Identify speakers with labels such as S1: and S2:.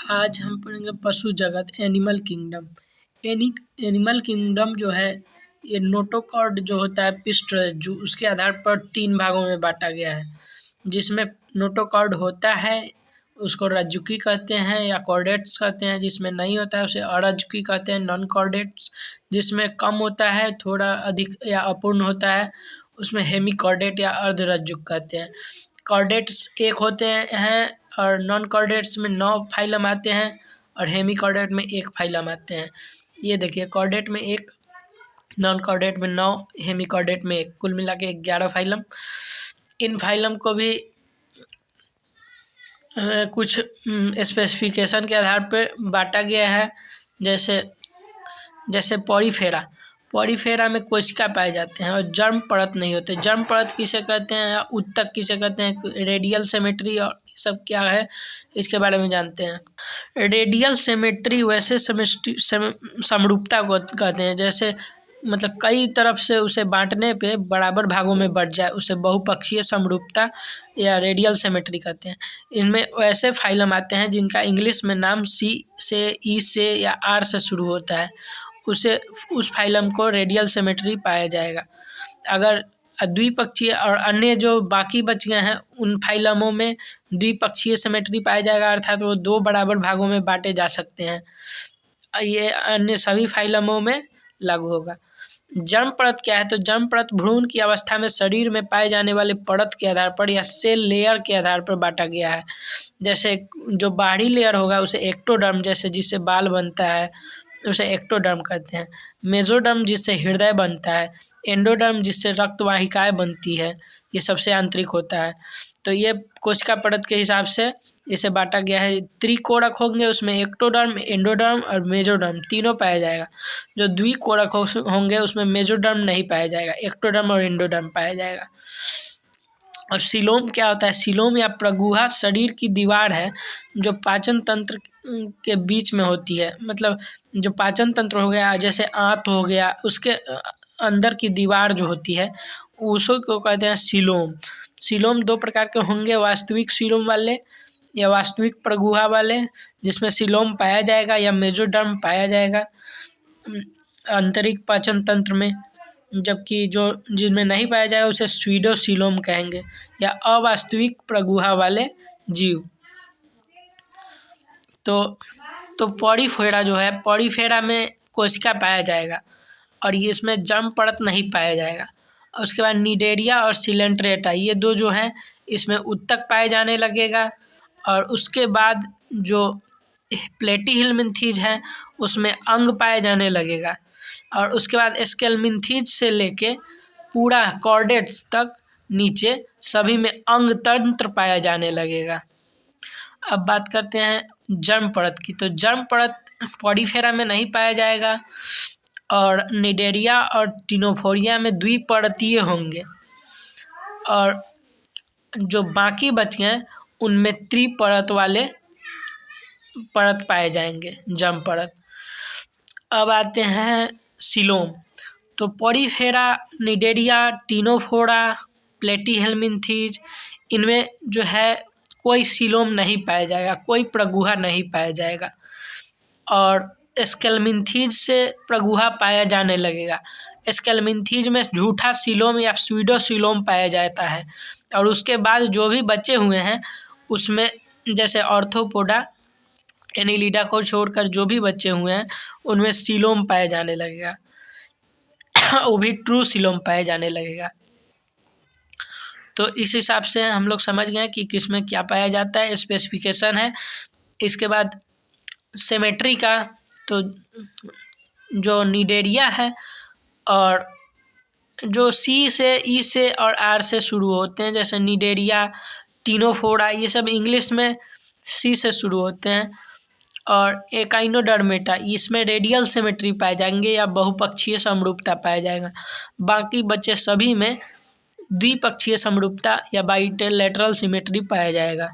S1: आज हम पढ़ेंगे पशु जगत एनिमल किंगडम। एनिमल किंगडम जो है ये नोटोकॉर्ड जो होता है पिस्टरज्जू उसके आधार पर 3 भागों में बांटा गया है, जिसमें नोटोकॉर्ड होता है उसको रज्जुकी कहते हैं या कॉर्डेट्स कहते हैं, जिसमें नहीं होता है उसे अरज्जुकी कहते हैं नॉन कॉर्डेट्स, जिसमें कम होता है थोड़ा अधिक या अपूर्ण होता है उसमें हेमिकॉर्डेट या अर्धरज्जुक कहते हैं। कॉर्डेट्स एक होते हैं और नॉन कॉर्डेट्स में 9 फाइलम आते हैं और हेमिकॉर्डेट में 1 फाइलम आते हैं। ये देखिए कॉर्डेट में 1, नॉन कॉर्डेट में 9, हेमिकॉर्डेट में 1, कुल मिला के 11 फाइलम। इन फाइलम को भी कुछ स्पेसिफिकेशन के आधार पर बांटा गया है, जैसे पॉरीफेरा में कोशिका पाए जाते हैं और जर्म परत नहीं होते। जर्म परत किसे कहते हैं या उत्तक किसे कहते हैं, रेडियल सिमेट्री और ये सब क्या है इसके बारे में जानते हैं। रेडियल सिमेट्री वैसे समरूपता को कहते हैं, जैसे मतलब कई तरफ से उसे बांटने पे बराबर भागों में बट जाए, उसे बहुपक्षीय समरूपता या रेडियल सिमेट्री कहते हैं। इनमें वैसे फाइलम आते हैं जिनका इंग्लिश में नाम सी से, ई से या आर से शुरू होता है, उस फाइलम को रेडियल सिमेट्री पाया जाएगा। अगर द्विपक्षीय और अन्य जो बाकी बच गए हैं उन फाइलमों में द्विपक्षीय सिमेट्री पाया जाएगा, अर्थात वो 2 बराबर भागों में बांटे जा सकते हैं। ये अन्य सभी फाइलमों में लागू होगा। जर्म परत क्या है, तो जर्म परत भ्रूण की अवस्था में शरीर में पाए जाने वाले परत के आधार पर या सेल लेयर के आधार पर बांटा गया है। जैसे जो बाहरी लेयर होगा उसे एक्टोडर्म, जैसे जिससे बाल बनता है उसे एक्टोडर्म कहते हैं। मेसोडर्म जिससे हृदय बनता है, एंडोडर्म जिससे रक्तवाहिकाएं बनती है, ये सबसे आंतरिक होता है। तो ये कोशिका परत के हिसाब से इसे बांटा गया है। त्रिकोणक होंगे उसमें एक्टोडर्म, एंडोडर्म और मेसोडर्म तीनों पाया जाएगा। जो द्विकोणक होंगे उसमें मेसोडर्म नहीं पाया जाएगा, एक्टोडर्म और एंडोडर्म पाया जाएगा। और सीलोम क्या होता है, सीलोम या प्रगुहा शरीर की दीवार है जो पाचन तंत्र के बीच में होती है। मतलब जो पाचन तंत्र हो गया, जैसे आंत हो गया, उसके अंदर की दीवार जो होती है उसको को कहते हैं सीलोम। सीलोम 2 प्रकार के होंगे, वास्तविक सीलोम वाले या वास्तविक प्रगुहा वाले, जिसमें सीलोम पाया जाएगा, या मेसोडर्म पाया जाएगा आंतरिक पाचन तंत्र में, जबकि जो जिनमें नहीं पाया जाएगा उसे स्यूडोसीलोम कहेंगे या अवास्तविक प्रगुहा वाले जीव। तो पॉरीफेरा जो है, पॉरीफेरा में कोशिका पाया जाएगा और ये इसमें जर्म परत नहीं पाया जाएगा। और उसके बाद निडेरिया और सिलेंट्रेटा, ये 2 जो हैं इसमें उत्तक पाए जाने लगेगा। और उसके बाद जो प्लेटीहेल्मिन्थीज है उसमें अंग पाए जाने लगेगा। और उसके बाद स्केल्मिन्थीज से लेके पूरा कॉर्डेट्स तक नीचे सभी में अंग तंत्र पाया जाने लगेगा। अब बात करते हैं जर्म परत की, तो जर्म परत पॉरीफेरा में नहीं पाया जाएगा और निडेरिया और टिनोफोरिया में द्विपरतीय होंगे, और जो बाकी बच गए उनमें त्रिपरत वाले परत पाए जाएंगे, जर्म परत। अब आते हैं सीलोम, तो पॉरीफेरा, निडेरिया, टिनोफोरा, प्लेटीहेल्मिन्थीज, इनमें जो है कोई सीलोम नहीं पाया जाएगा, कोई प्रगुहा नहीं पाया जाएगा। और स्केल्मिन्थीज से प्रगुहा पाया जाने लगेगा। स्केल्मिन्थीज में झूठा सीलोम या स्यूडोसीलोम पाया जाता है। और उसके बाद जो भी बचे हुए हैं उसमें जैसे ऑर्थोपोडा, एनिलिडा को छोड़कर जो भी बचे हुए हैं उनमें सीलोम पाया जाने लगेगा वो भी ट्रू सीलोम पाया जाने लगेगा। तो इस हिसाब से हम लोग समझ गए कि किस में क्या पाया जाता है, स्पेसिफिकेशन है। इसके बाद सिमेट्री का, तो जो निडेरिया है और जो सी से, ई से और आर से शुरू होते हैं, जैसे निडेरिया, टिनोफोरा, ये सब इंग्लिश में सी से शुरू होते हैं। और एकाइनोडर्मेटा, इसमें रेडियल सिमेट्री पाए जाएंगे या बहुपक्षीय समरूपता पाया जाएगा। बाकी बचे सभी में द्विपक्षीय समरूपता या बाइलेटरल सिमेट्री पाया जाएगा।